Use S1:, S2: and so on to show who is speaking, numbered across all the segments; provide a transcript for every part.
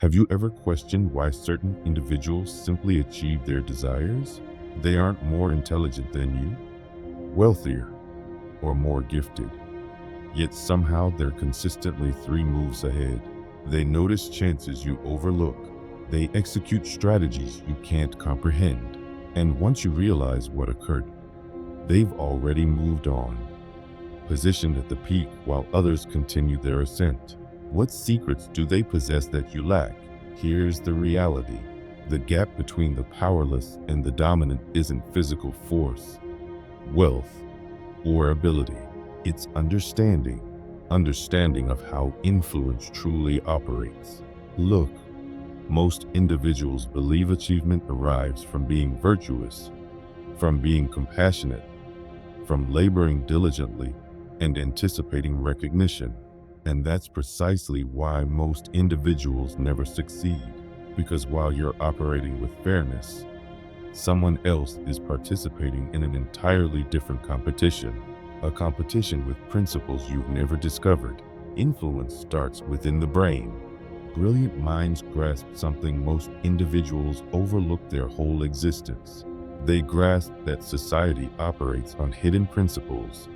S1: Have you ever questioned why certain individuals simply achieve their desires? They aren't more intelligent than you, wealthier, or more gifted. Yet somehow they're consistently 3 moves ahead. They notice chances you overlook. They execute strategies you can't comprehend. And once you realize what occurred, they've already moved on, positioned at the peak while others continue their ascent. What secrets do they possess that you lack? Here's the reality. The gap between the powerless and the dominant isn't physical force, wealth, or ability. It's understanding of how influence truly operates. Look, most individuals believe achievement arrives from being virtuous, from being compassionate, from laboring diligently, and anticipating recognition. And that's precisely why most individuals never succeed. Because while you're operating with fairness, someone else is participating in an entirely different competition. A competition with principles you've never discovered. Influence starts within the brain. Brilliant minds grasp something most individuals overlook their whole existence. They grasp that society operates on hidden principles,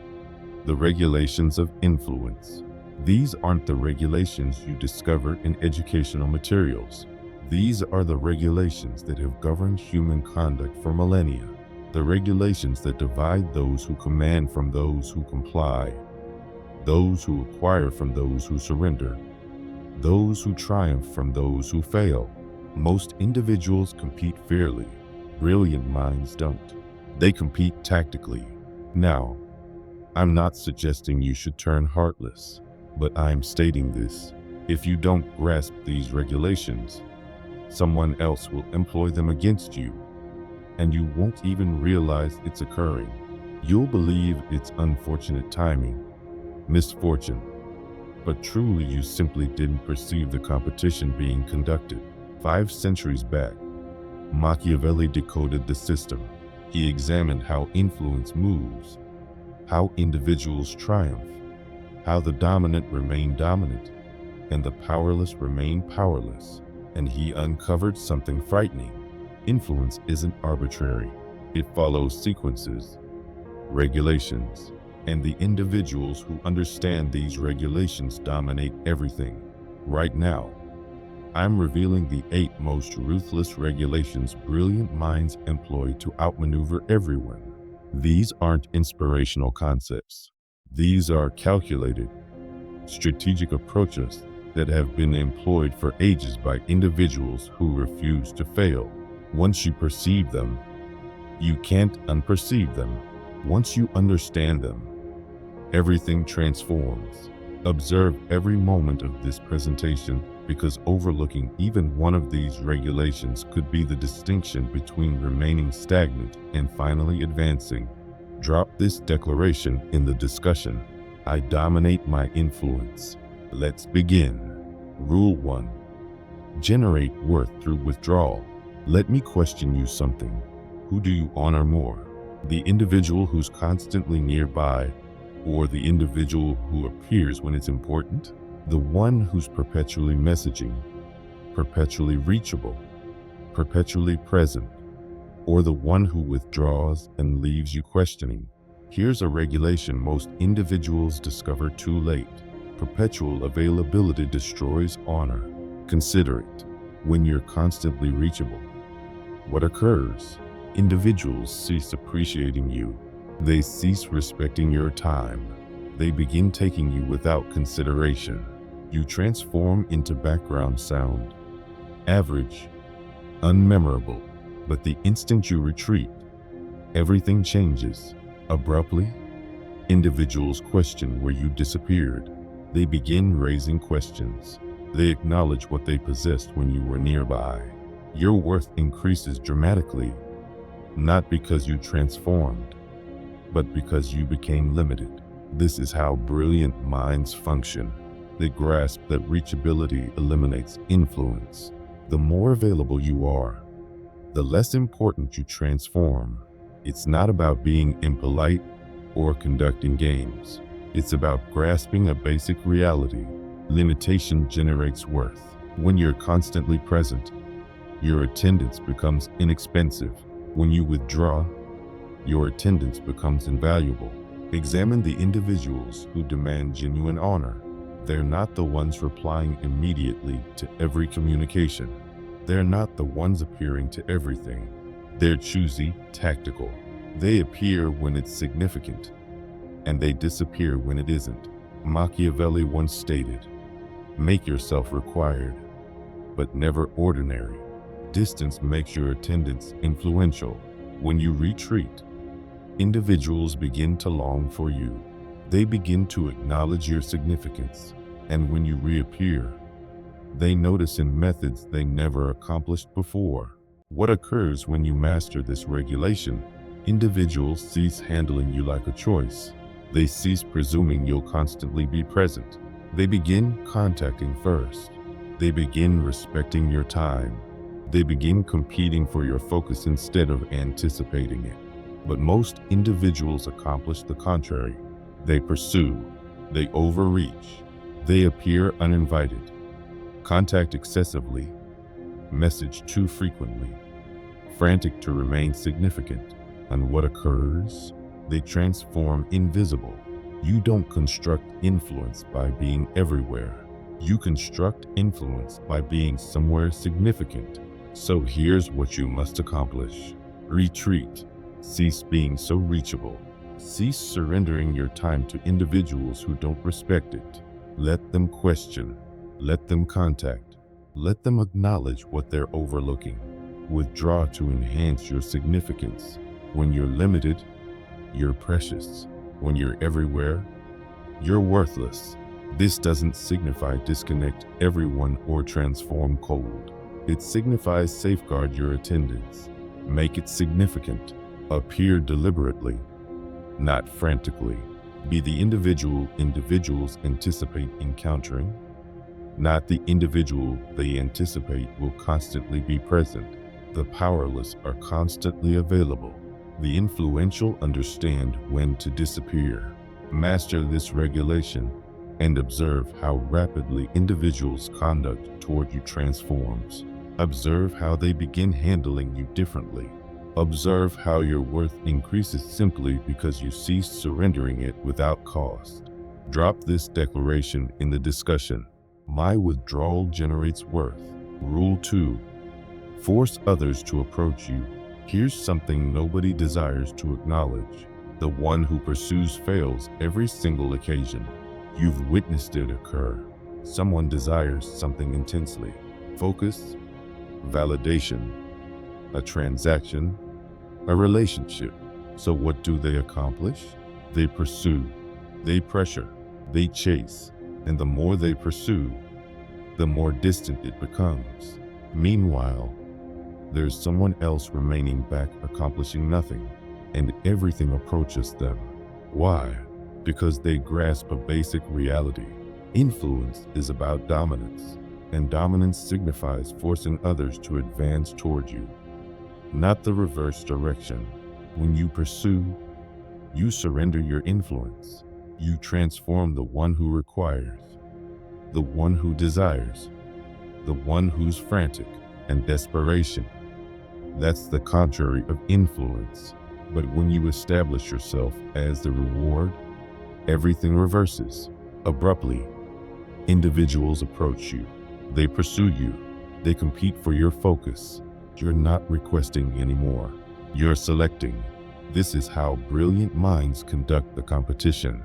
S1: the regulations of influence. These aren't the regulations you discover in educational materials. These are the regulations that have governed human conduct for millennia. The regulations that divide those who command from those who comply, those who acquire from those who surrender, those who triumph from those who fail. Most individuals compete fairly. Brilliant minds don't. They compete tactically. Now, I'm not suggesting you should turn heartless, but I'm stating this. If you don't grasp these regulations, someone else will employ them against you, and you won't even realize it's occurring. You'll believe it's unfortunate timing, misfortune, but truly you simply didn't perceive the competition being conducted. 5 centuries back, Machiavelli decoded the system. He examined how influence moves, how individuals triumph, how the dominant remain dominant, and the powerless remain powerless. And he uncovered something frightening. Influence isn't arbitrary. It follows sequences, regulations, and the individuals who understand these regulations dominate everything. Right now, I'm revealing the 8 most ruthless regulations brilliant minds employ to outmaneuver everyone. These aren't inspirational concepts. These are calculated, strategic approaches that have been employed for ages by individuals who refuse to fail. Once you perceive them, you can't unperceive them. Once you understand them, everything transforms. Observe every moment of this presentation, because overlooking even one of these regulations could be the distinction between remaining stagnant and finally advancing. Drop this declaration in the discussion. I dominate my influence. Let's begin. Rule 1. Generate worth through withdrawal. Let me question you something. Who do you honor more? The individual who's constantly nearby, or the individual who appears when it's important? The one who's perpetually messaging, perpetually reachable, perpetually present, or the one who withdraws and leaves you questioning? Here's a regulation most individuals discover too late. Perpetual availability destroys honor. Consider it. When you're constantly reachable, what occurs? Individuals cease appreciating you. They cease respecting your time. They begin taking you without consideration. You transform into background sound, average, unmemorable. But the instant you retreat, everything changes. Abruptly, individuals question where you disappeared. They begin raising questions. They acknowledge what they possessed when you were nearby. Your worth increases dramatically, not because you transformed, but because you became limited. This is how brilliant minds function. They grasp that reachability eliminates influence. The more available you are, the less important you transform. It's not about being impolite or conducting games. It's about grasping a basic reality. Limitation generates worth. When you're constantly present, your attendance becomes inexpensive. When you withdraw, your attendance becomes invaluable. Examine the individuals who demand genuine honor. They're not the ones replying immediately to every communication. They're not the ones appearing to everything. They're choosy, tactical. They appear when it's significant, and they disappear when it isn't. Machiavelli once stated, "Make yourself required, but never ordinary." Distance makes your attendance influential. When you retreat, individuals begin to long for you. They begin to acknowledge your significance. And when you reappear, they notice in methods they never accomplished before. What occurs when you master this regulation? Individuals cease handling you like a choice. They cease presuming you'll constantly be present. They begin contacting first. They begin respecting your time. They begin competing for your focus instead of anticipating it. But most individuals accomplish the contrary. They pursue. They overreach. They appear uninvited. Contact excessively. Message too frequently. Frantic to remain significant. And what occurs? They transform invisible. You don't construct influence by being everywhere. You construct influence by being somewhere significant. So here's what you must accomplish. Retreat. Cease being so reachable. Cease surrendering your time to individuals who don't respect it. Let them question. Let them contact. Let them acknowledge what they're overlooking. Withdraw to enhance your significance. When you're limited, you're precious. When you're everywhere, you're worthless. This doesn't signify disconnect everyone or transform cold. It signifies safeguard your attendance. Make it significant. Appear deliberately, not frantically. Be the individual individuals anticipate encountering, not the individual they anticipate will constantly be present. The powerless are constantly available. The influential understand when to disappear. Master this regulation and observe how rapidly individuals' conduct toward you transforms. Observe how they begin handling you differently. Observe how your worth increases simply because you cease surrendering it without cost. Drop this declaration in the discussion. My withdrawal generates worth. Rule 2. Force others to approach you. Here's something nobody desires to acknowledge. The one who pursues fails every single occasion. You've witnessed it occur. Someone desires something intensely. Focus, validation, a transaction, a relationship. So what do they accomplish? They pursue, they pressure, they chase. And the more they pursue, the more distant it becomes. Meanwhile, there's someone else remaining back accomplishing nothing, and everything approaches them. Why? Because they grasp a basic reality. Influence is about dominance, and dominance signifies forcing others to advance toward you, not the reverse direction. When you pursue, you surrender your influence. You transform the one who requires, the one who desires, the one who's frantic and desperation. That's the contrary of influence. But when you establish yourself as the reward, everything reverses. Abruptly, individuals approach you. They pursue you. They compete for your focus. You're not requesting anymore. You're selecting. This is how brilliant minds conduct the competition.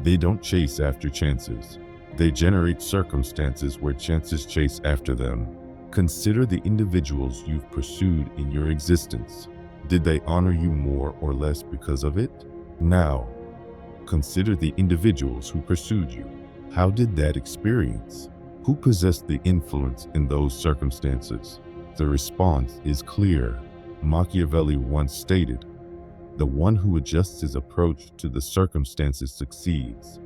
S1: They don't chase after chances. They generate circumstances where chances chase after them. Consider the individuals you've pursued in your existence. Did they honor you more or less because of it? Now, consider the individuals who pursued you. How did that experience? Who possessed the influence in those circumstances? The response is clear. Machiavelli once stated, "The one who adjusts his approach to the circumstances succeeds,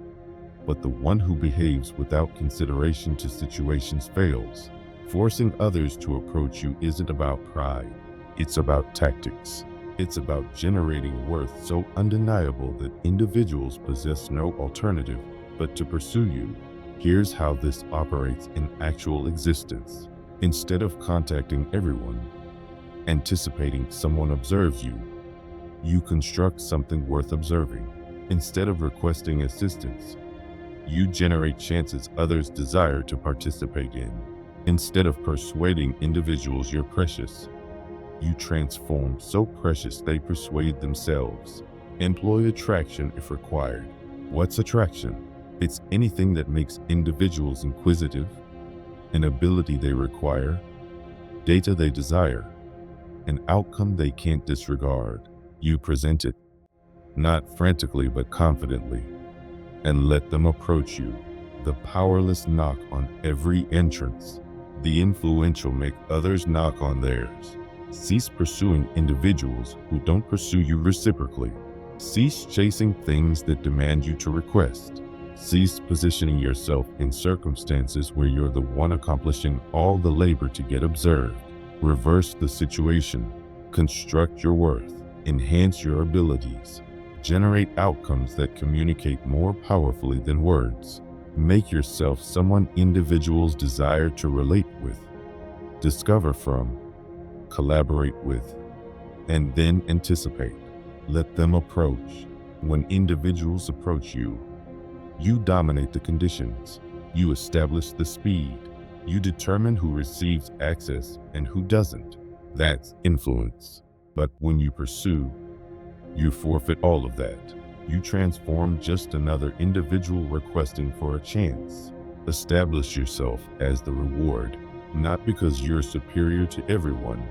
S1: but the one who behaves without consideration to situations fails." Forcing others to approach you isn't about pride. It's about tactics. It's about generating worth so undeniable that individuals possess no alternative but to pursue you. Here's how this operates in actual existence. Instead of contacting everyone, anticipating someone observes you, you construct something worth observing. Instead of requesting assistance, you generate chances others desire to participate in. Instead of persuading individuals you're precious, you transform so precious they persuade themselves. Employ attraction if required. What's attraction? It's anything that makes individuals inquisitive, an ability they require, data they desire, an outcome they can't disregard. You present it, not frantically but confidently, and let them approach you. The powerless knock on every entrance. The influential make others knock on theirs. Cease pursuing individuals who don't pursue you reciprocally. Cease chasing things that demand you to request. Cease positioning yourself in circumstances where you're the one accomplishing all the labor to get observed. Reverse the situation. Construct your worth. Enhance your abilities. Generate outcomes that communicate more powerfully than words. Make yourself someone individuals desire to relate with, discover from, collaborate with, and then anticipate. Let them approach. When individuals approach you, you dominate the conditions. You establish the speed. You determine who receives access and who doesn't. That's influence. But when you pursue, you forfeit all of that. You transform just another individual requesting for a chance. Establish yourself as the reward, not because you're superior to everyone,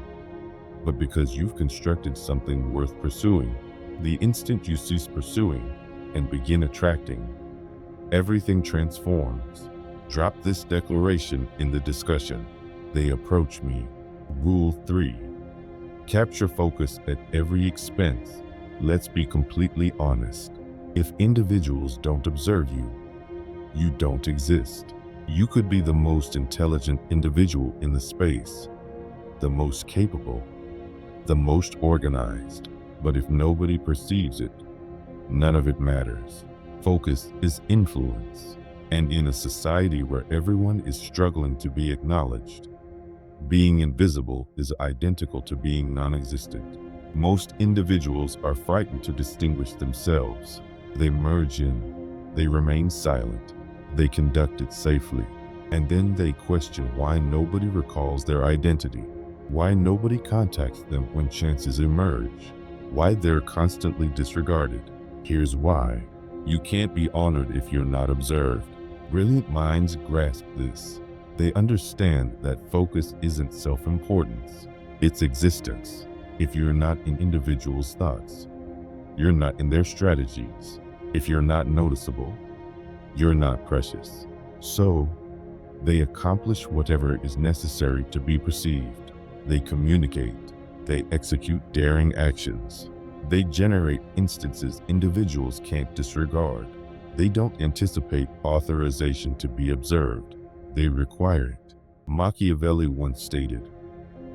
S1: but because you've constructed something worth pursuing. The instant you cease pursuing and begin attracting, everything transforms. Drop this declaration in the discussion. They approach me. Rule 3. Capture focus at every expense. Let's be completely honest. If individuals don't observe you, you don't exist. You could be the most intelligent individual in the space, the most capable, the most organized. But if nobody perceives it, none of it matters. Focus is influence. And in a society where everyone is struggling to be acknowledged, being invisible is identical to being non-existent. Most individuals are frightened to distinguish themselves. They merge in, they remain silent, they conduct it safely, and then they question why nobody recalls their identity, why nobody contacts them when chances emerge, why they're constantly disregarded. Here's why. You can't be honored if you're not observed. Brilliant minds grasp this. They understand that focus isn't self-importance, it's existence. If you're not in individuals' thoughts, you're not in their strategies. If you're not noticeable, you're not precious. So, they accomplish whatever is necessary to be perceived. They communicate. They execute daring actions. They generate instances individuals can't disregard. They don't anticipate authorization to be observed. They require it. Machiavelli once stated,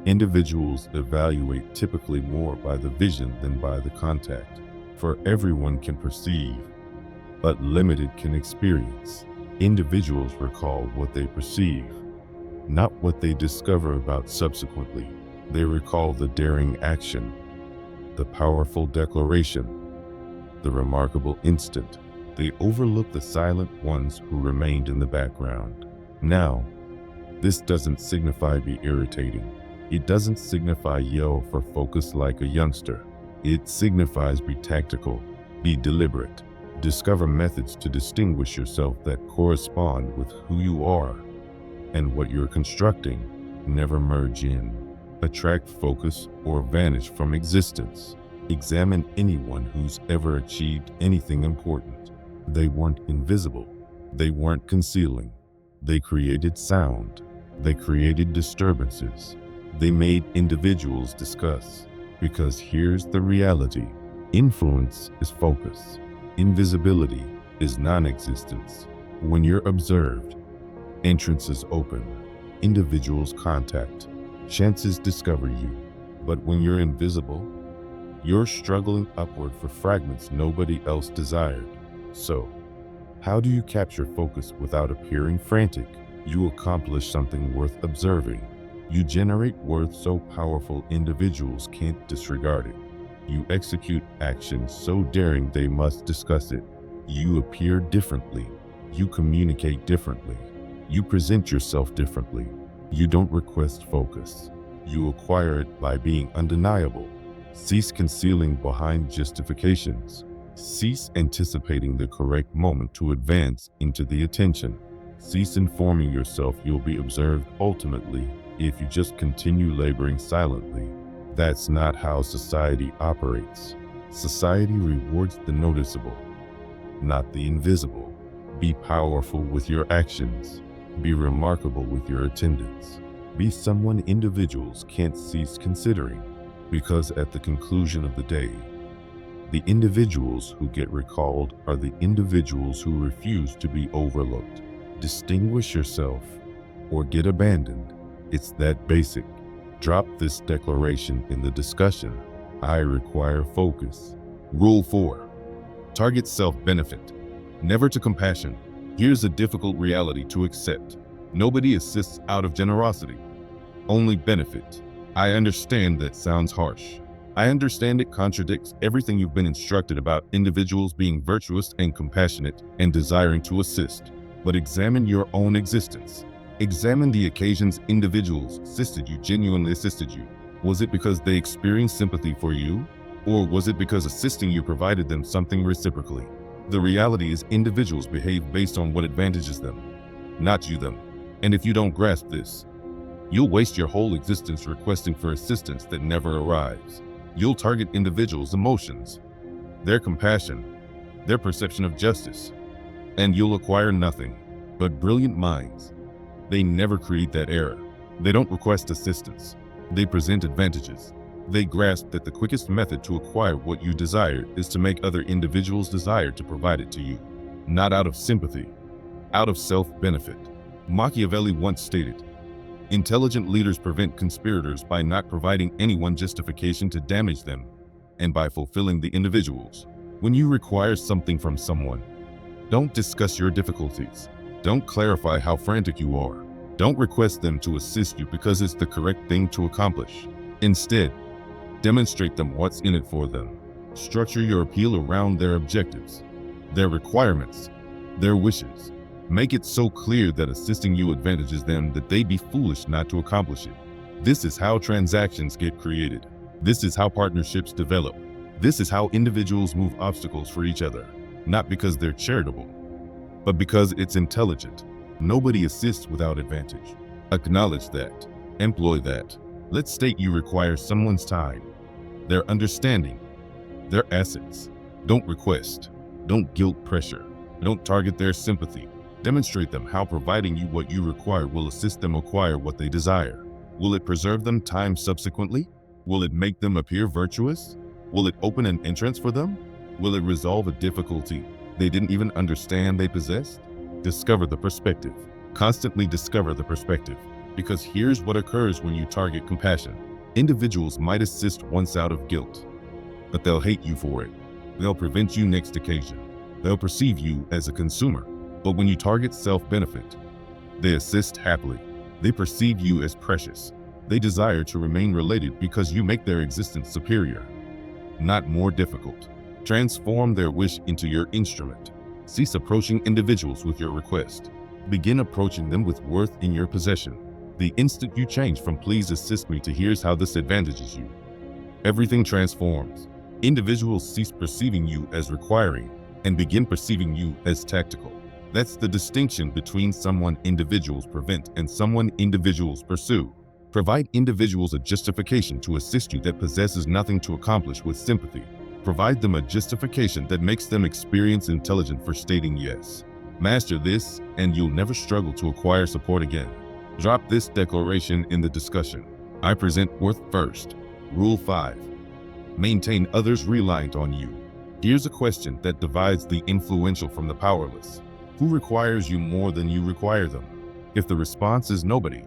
S1: individuals evaluate typically more by the vision than by the contact. For everyone can perceive, but limited can experience. Individuals recall what they perceive, not what they discover about subsequently. They recall the daring action, the powerful declaration, the remarkable instant. They overlook the silent ones who remained in the background. Now, this doesn't signify be irritating. It doesn't signify yell for focus like a youngster. It signifies be tactical, be deliberate. Discover methods to distinguish yourself that correspond with who you are and what you're constructing. Never merge in, attract focus, or vanish from existence. Examine anyone who's ever achieved anything important. They weren't invisible. They weren't concealing. They created sound. They created disturbances. They made individuals discuss. Because here's the reality. Influence is focus. Invisibility is non-existence. When you're observed, entrances open. Individuals contact. Chances discover you. But when you're invisible, you're struggling upward for fragments nobody else desired. So, How do you capture focus without appearing frantic? You accomplish something worth observing. You generate worth so powerful individuals can't disregard it. You execute actions so daring they must discuss it. You appear differently. You communicate differently. You present yourself differently. You don't request focus. You acquire it by being undeniable. Cease concealing behind justifications. Cease anticipating the correct moment to advance into the attention. Cease informing yourself you'll be observed ultimately if you just continue laboring silently. That's not how society operates. Society rewards the noticeable, not the invisible. Be powerful with your actions. Be remarkable with your attendance. Be someone individuals can't cease considering, because at the conclusion of the day, the individuals who get recalled are the individuals who refuse to be overlooked. Distinguish yourself or get abandoned. It's that basic. Drop this declaration in the discussion. I require focus. Rule 4. Target self-benefit, never to compassion. Here's a difficult reality to accept. Nobody assists out of generosity, only benefit. I understand that sounds harsh. I understand it contradicts everything you've been instructed about individuals being virtuous and compassionate and desiring to assist. But examine your own existence. Examine the occasions individuals genuinely assisted you. Was it because they experienced sympathy for you? Or was it because assisting you provided them something reciprocally? The reality is individuals behave based on what advantages them, not you them. And if you don't grasp this, you'll waste your whole existence requesting for assistance that never arrives. You'll target individuals' emotions, their compassion, their perception of justice, and you'll acquire nothing but brilliant minds. They never create that error. They don't request assistance. They present advantages. They grasp that the quickest method to acquire what you desire is to make other individuals desire to provide it to you, not out of sympathy, out of self-benefit. Machiavelli once stated, "Intelligent leaders prevent conspirators by not providing anyone justification to damage them, and by fulfilling the individuals." When you require something from someone, don't discuss your difficulties. Don't clarify how frantic you are. Don't request them to assist you because it's the correct thing to accomplish. Instead, demonstrate them what's in it for them. Structure your appeal around their objectives, their requirements, their wishes. Make it so clear that assisting you advantages them that they'd be foolish not to accomplish it. This is how transactions get created. This is how partnerships develop. This is how individuals move obstacles for each other, not because they're charitable, but because it's intelligent. Nobody assists without advantage. Acknowledge that. Employ that. Let's state you require someone's time, their understanding, their assets. Don't request. Don't guilt pressure. Don't target their sympathy. Demonstrate them how providing you what you require will assist them acquire what they desire. Will it preserve them time subsequently? Will it make them appear virtuous? Will it open an entrance for them? Will it resolve a difficulty they didn't even understand they possessed? Discover the perspective. Constantly discover the perspective. Because here's what occurs when you target compassion. Individuals might assist once out of guilt, but they'll hate you for it. They'll prevent you next occasion. They'll perceive you as a consumer. But when you target self-benefit, they assist happily. They perceive you as precious. They desire to remain related because you make their existence superior, not more difficult. Transform their wish into your instrument. Cease approaching individuals with your request. Begin approaching them with worth in your possession. The instant you change from "please assist me" to "here's how this advantages you," everything transforms. Individuals cease perceiving you as requiring and begin perceiving you as tactical. That's the distinction between someone individuals prevent and someone individuals pursue. Provide individuals a justification to assist you that possesses nothing to accomplish with sympathy. Provide them a justification that makes them experience intelligent for stating yes. Master this, and you'll never struggle to acquire support again. Drop this declaration in the discussion. I present worth first. Rule 5. Maintain others reliant on you. Here's a question that divides the influential from the powerless. Who requires you more than you require them? If the response is nobody,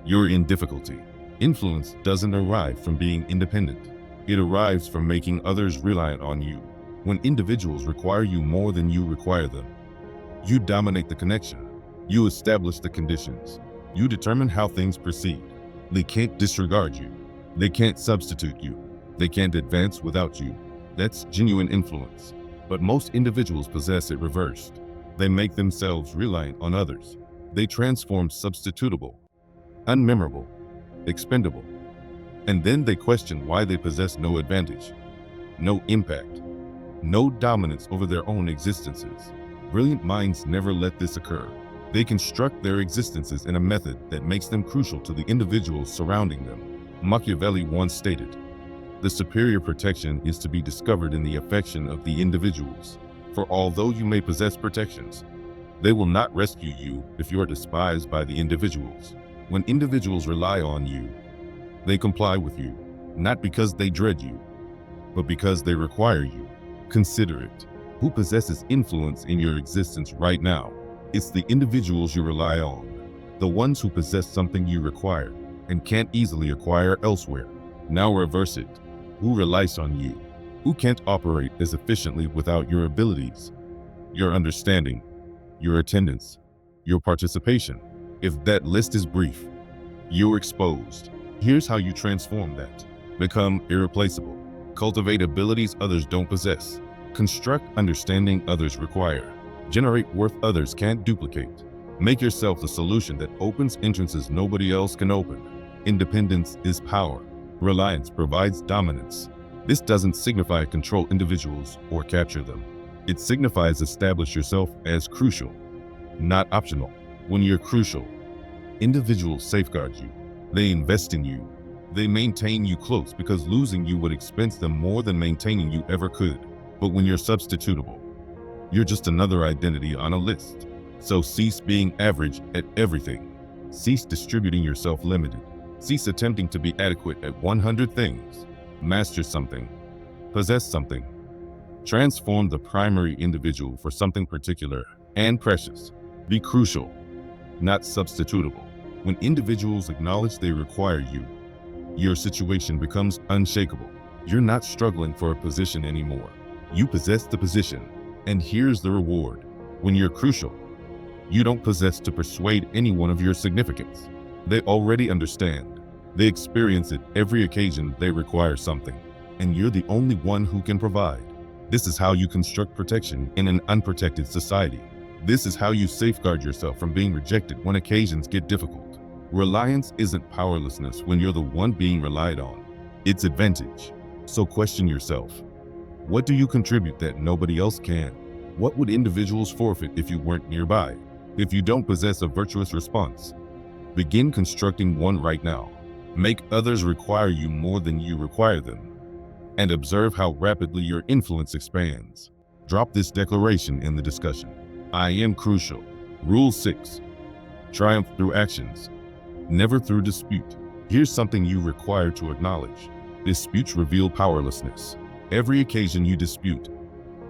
S1: you're in difficulty. Influence doesn't arrive from being independent. It arrives from making others reliant on you. When individuals require you more than you require them, You dominate the connection. You establish the conditions. You determine how things proceed. They can't disregard you. They can't substitute you. They can't advance without you. That's genuine influence. But most individuals possess it reversed. They make themselves reliant on others. They transform substitutable, unmemorable, expendable. And then they question why they possess no advantage, no impact, no dominance over their own existences. Brilliant minds never let this occur. They construct their existences in a method that makes them crucial to the individuals surrounding them. Machiavelli once stated, "The superior protection is to be discovered in the affection of the individuals. For although you may possess protections, they will not rescue you if you are despised by the individuals. When individuals rely on you, they comply with you, not because they dread you, but because they require you. Consider it. Who possesses influence in your existence right now? It's the individuals you rely on, the ones who possess something you require and can't easily acquire elsewhere. Now reverse it. Who relies on you? Who can't operate as efficiently without your abilities, your understanding, your attendance, your participation? If that list is brief, you're exposed. Here's how you transform that. Become irreplaceable. Cultivate abilities others don't possess. Construct understanding others require. Generate worth others can't duplicate. Make yourself the solution that opens entrances nobody else can open. Independence is power. Reliance provides dominance. This doesn't signify control individuals or capture them. It signifies establish yourself as crucial, not optional. When you're crucial, individuals safeguard you. They invest in you. They maintain you close because losing you would expense them more than maintaining you ever could. But when you're substitutable, you're just another identity on a list. So cease being average at everything. Cease distributing yourself limited. Cease attempting to be adequate at 100 things. Master something. Possess something. Transform the primary individual for something particular and precious. Be crucial, not substitutable. When individuals acknowledge they require you, your situation becomes unshakable. You're not struggling for a position anymore. You possess the position. And here's the reward. When you're crucial, you don't possess to persuade anyone of your significance. They already understand. They experience it every occasion they require something. And you're the only one who can provide. This is how you construct protection in an unprotected society. This is how you safeguard yourself from being rejected when occasions get difficult. Reliance isn't powerlessness when you're the one being relied on. It's advantage. So question yourself. What do you contribute that nobody else can? What would individuals forfeit if you weren't nearby? If you don't possess a virtuous response, begin constructing one right now. Make others require you more than you require them. And observe how rapidly your influence expands. Drop this declaration in the discussion. I am crucial. Rule 6. Triumph through actions, never through dispute. Here's something you require to acknowledge. Disputes reveal powerlessness. Every occasion you dispute,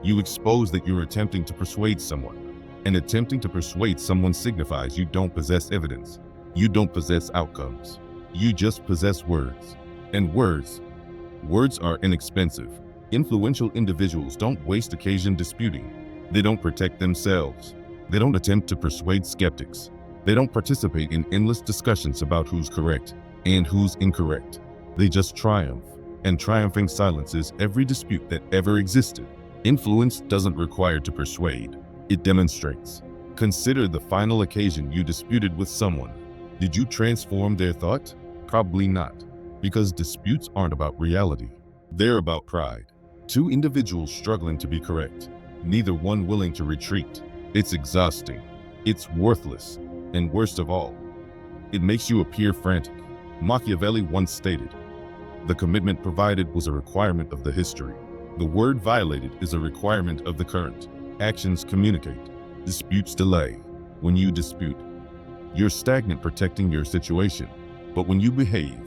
S1: you expose that you're attempting to persuade someone. And attempting to persuade someone signifies you don't possess evidence. You don't possess outcomes. You just possess words. And words are inexpensive. Influential individuals don't waste occasion disputing. They don't protect themselves. They don't attempt to persuade skeptics. They don't participate in endless discussions about who's correct and who's incorrect. They just triumph. And triumphing silences every dispute that ever existed. Influence doesn't require to persuade. It demonstrates. Consider the final occasion you disputed with someone. Did you transform their thought? Probably not, because disputes aren't about reality. They're about pride. Two individuals struggling to be correct, neither one willing to retreat. It's exhausting. It's worthless. And worst of all, it makes you appear frantic. Machiavelli once stated, "The commitment provided was a requirement of the history. The word violated is a requirement of the current. Actions communicate. Disputes delay. When you dispute, you're stagnant protecting your situation. But when you behave,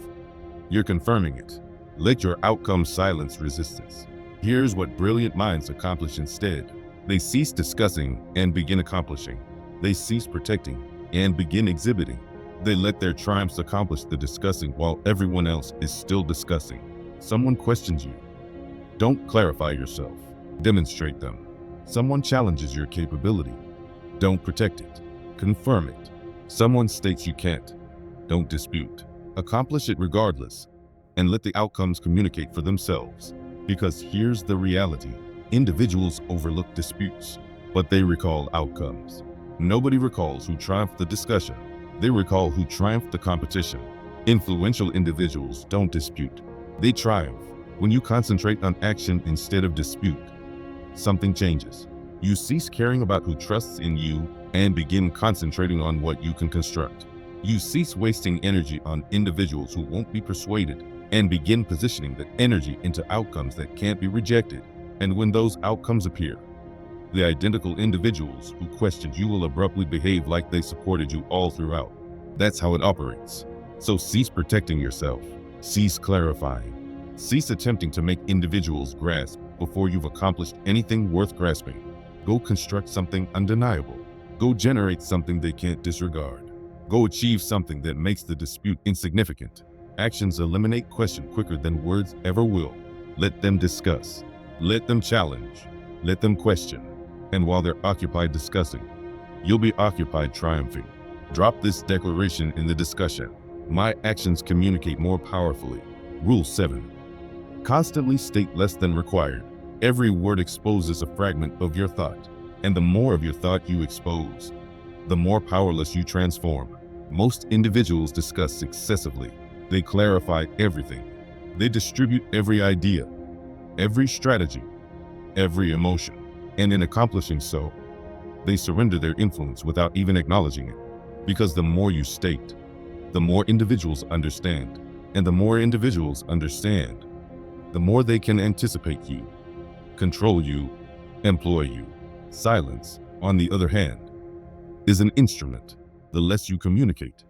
S1: you're confirming it. Let your outcome silence resistance." Here's what brilliant minds accomplish instead. They cease discussing and begin accomplishing. They cease protecting and begin exhibiting. They let their triumphs accomplish the discussing while everyone else is still discussing. Someone questions you. Don't clarify yourself. Demonstrate them. Someone challenges your capability. Don't protect it. Confirm it. Someone states you can't. Don't dispute. Accomplish it regardless, and let the outcomes communicate for themselves. Because here's the reality. Individuals overlook disputes, but they recall outcomes. Nobody recalls who triumphed the discussion. They recall who triumphed the competition. Influential individuals don't dispute. They triumph. When you concentrate on action instead of dispute, something changes. You cease caring about who trusts in you and begin concentrating on what you can construct. You cease wasting energy on individuals who won't be persuaded and begin positioning that energy into outcomes that can't be rejected. And when those outcomes appear, the identical individuals who questioned you will abruptly behave like they supported you all throughout. That's how it operates. So cease protecting yourself. Cease clarifying. Cease attempting to make individuals grasp before you've accomplished anything worth grasping. Go construct something undeniable. Go generate something they can't disregard. Go achieve something that makes the dispute insignificant. Actions eliminate question quicker than words ever will. Let them discuss. Let them challenge. Let them question. And while they're occupied discussing, you'll be occupied triumphing. Drop this declaration in the discussion. My actions communicate more powerfully. Rule 7. Constantly state less than required. Every word exposes a fragment of your thought, and the more of your thought you expose, the more powerless you transform. Most individuals discuss excessively. They clarify everything. They distribute every idea, every strategy, every emotion. And in accomplishing so, they surrender their influence without even acknowledging it. Because the more you state, the more individuals understand. And the more individuals understand, the more they can anticipate you, control you, employ you. Silence, on the other hand, is an instrument. The less you communicate,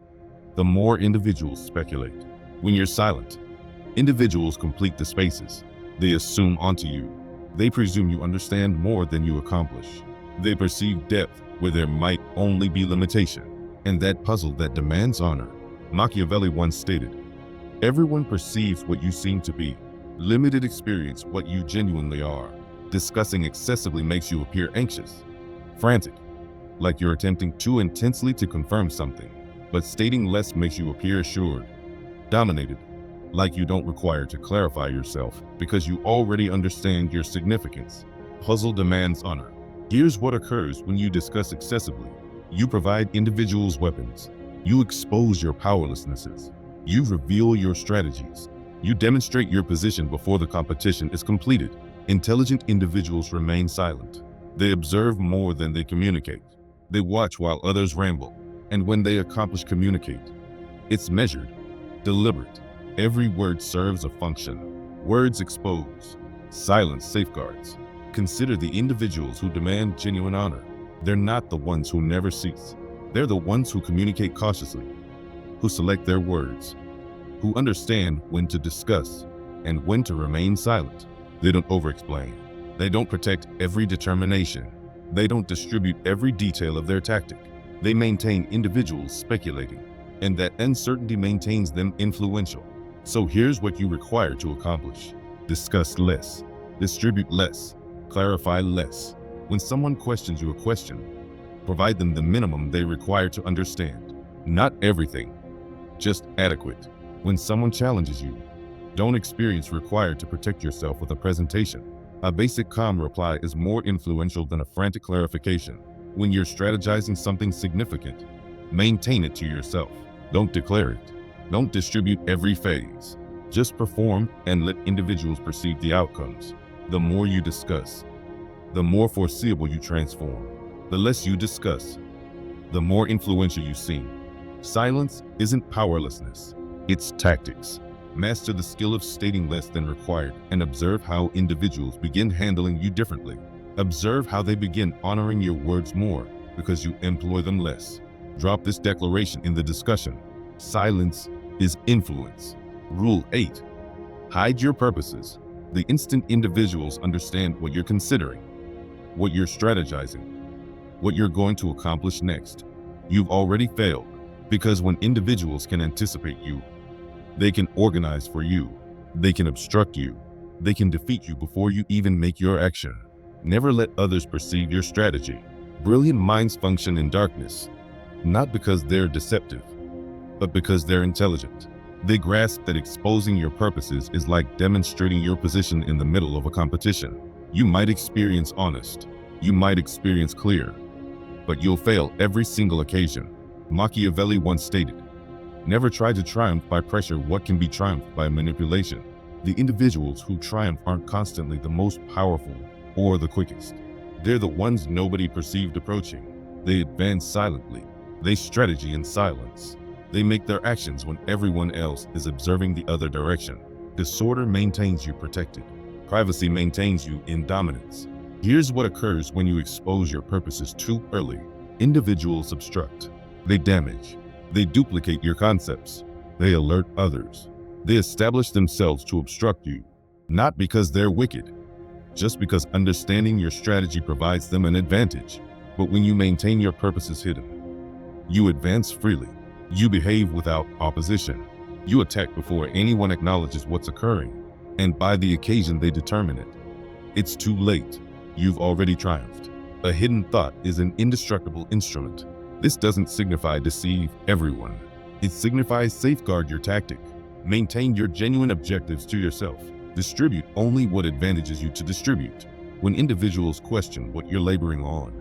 S1: the more individuals speculate. When you're silent, individuals complete the spaces. They assume onto you. They presume you understand more than you accomplish. They perceive depth where there might only be limitation. And that puzzle that demands honor. Machiavelli once stated, "Everyone perceives what you seem to be. Limited experience what you genuinely are." Discussing excessively makes you appear anxious, frantic, like you're attempting too intensely to confirm something. But stating less makes you appear assured, dominated, like you don't require to clarify yourself because you already understand your significance. Puzzle demands honor. Here's what occurs when you discuss excessively. You provide individuals weapons. You expose your powerlessnesses. You reveal your strategies. You demonstrate your position before the competition is completed. Intelligent individuals remain silent. They observe more than they communicate. They watch while others ramble. And when they accomplish communicate, it's measured, deliberate. Every word serves a function. Words expose. Silence safeguards. Consider the individuals who demand genuine honor. They're not the ones who never cease. They're the ones who communicate cautiously, who select their words, who understand when to discuss and when to remain silent. They don't over-explain. They don't protect every determination. They don't distribute every detail of their tactic. They maintain individuals speculating, and that uncertainty maintains them influential. So here's what you require to accomplish. Discuss less. Distribute less. Clarify less. When someone questions you a question, provide them the minimum they require to understand. Not everything, just adequate. When someone challenges you, don't experience required to protect yourself with a presentation. A basic calm reply is more influential than a frantic clarification. When you're strategizing something significant, maintain it to yourself. Don't declare it. Don't distribute every phase. Just perform and let individuals perceive the outcomes. The more you discuss, the more foreseeable you transform. The less you discuss, the more influential you seem. Silence isn't powerlessness, it's tactics. Master the skill of stating less than required and observe how individuals begin handling you differently. Observe how they begin honoring your words more because you employ them less. Drop this declaration in the discussion. Silence is influence. Rule 8. Hide your purposes. The instant individuals understand what you're considering, what you're strategizing, what you're going to accomplish next, you've already failed. Because when individuals can anticipate you, they can organize for you, they can obstruct you, they can defeat you before you even make your action. Never let others perceive your strategy. Brilliant minds function in darkness, not because they're deceptive, but because they're intelligent. They grasp that exposing your purposes is like demonstrating your position in the middle of a competition. You might experience honest, you might experience clear, but you'll fail every single occasion. Machiavelli once stated, "Never try to triumph by pressure what can be triumphed by manipulation." The individuals who triumph aren't constantly the most powerful or the quickest. They're the ones nobody perceived approaching. They advance silently. They strategy in silence. They make their actions when everyone else is observing the other direction. Disorder maintains you protected. Privacy maintains you in dominance. Here's what occurs when you expose your purposes too early. Individuals obstruct. They damage. They duplicate your concepts. They alert others. They establish themselves to obstruct you, not because they're wicked, just because understanding your strategy provides them an advantage. But when you maintain your purposes hidden, you advance freely. You behave without opposition. You attack before anyone acknowledges what's occurring, and by the occasion they determine it. It's too late. You've already triumphed. A hidden thought is an indestructible instrument. This doesn't signify deceive everyone. It signifies safeguard your tactic. Maintain your genuine objectives to yourself. Distribute only what advantages you to distribute. When individuals question what you're laboring on,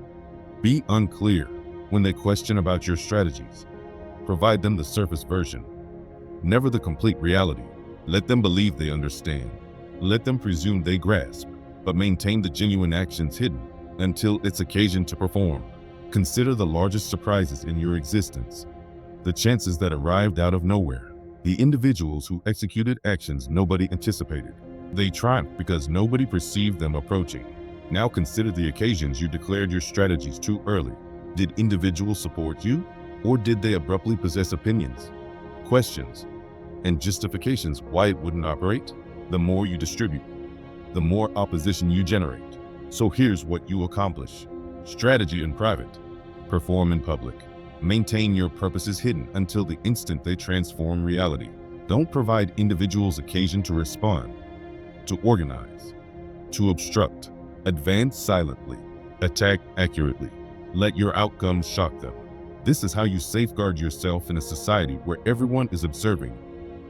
S1: be unclear. When they question about your strategies, provide them the surface version, never the complete reality. Let them believe they understand. Let them presume they grasp, but maintain the genuine actions hidden until it's occasion to perform. Consider the largest surprises in your existence, the chances that arrived out of nowhere, the individuals who executed actions nobody anticipated. They triumphed because nobody perceived them approaching. Now consider the occasions you declared your strategies too early. Did individuals support you, or did they abruptly possess opinions, questions, and justifications why it wouldn't operate? The more you distribute, the more opposition you generate. So here's what you accomplish. Strategy in private, perform in public. Maintain your purposes hidden until the instant they transform reality. Don't provide individuals occasion to respond, to organize, to obstruct. Advance silently, attack accurately. Let your outcomes shock them. This is how you safeguard yourself in a society where everyone is observing,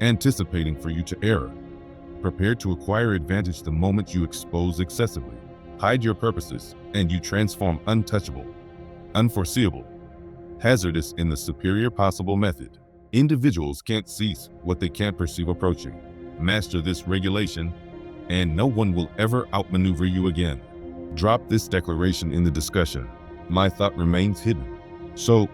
S1: anticipating for you to err. Prepare to acquire advantage the moment you expose excessively. Hide your purposes, and you transform untouchable, unforeseeable, hazardous in the superior possible method. Individuals can't seize what they can't perceive approaching. Master this regulation, and no one will ever outmaneuver you again. Drop this declaration in the discussion. My thought remains hidden. So,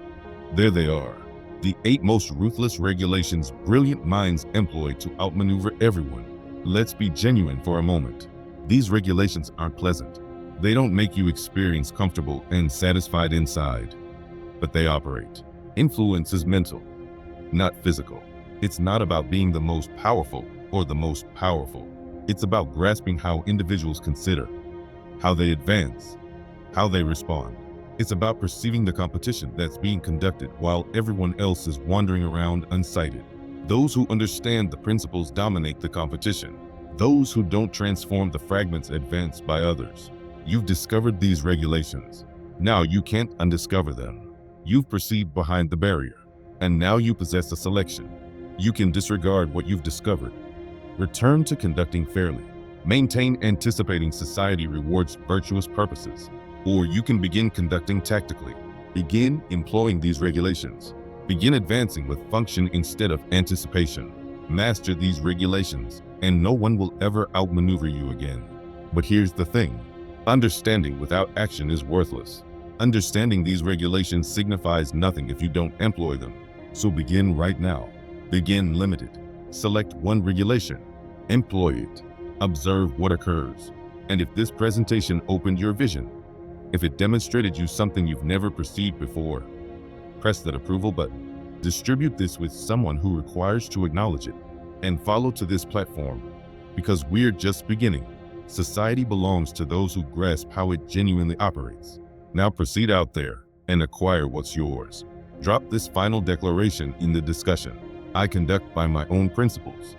S1: there they are. The 8 most ruthless regulations brilliant minds employ to outmaneuver everyone. Let's be genuine for a moment. These regulations aren't pleasant. They don't make you experience comfortable and satisfied inside, but they operate. Influence is mental, not physical. It's not about being the most powerful or the most powerful. It's about grasping how individuals consider, how they advance, how they respond. It's about perceiving the competition that's being conducted while everyone else is wandering around unsighted. Those who understand the principles dominate the competition. Those who don't transform the fragments advanced by others. You've discovered these regulations. Now you can't undiscover them. You've perceived behind the barrier, and now you possess a selection. You can disregard what you've discovered. Return to conducting fairly. Maintain anticipating society rewards virtuous purposes. Or you can begin conducting tactically. Begin employing these regulations. Begin advancing with function instead of anticipation. Master these regulations, and no one will ever outmaneuver you again. But here's the thing. Understanding without action is worthless. Understanding these regulations signifies nothing if you don't employ them. So begin right now. Begin limited. Select one regulation. Employ it. Observe what occurs. And if this presentation opened your vision, if it demonstrated you something you've never perceived before, press that approval button. Distribute this with someone who requires to acknowledge it, and follow to this platform, because we're just beginning. Society belongs to those who grasp how it genuinely operates. Now proceed out there and acquire what's yours. Drop this final declaration in the discussion. I conduct by my own principles.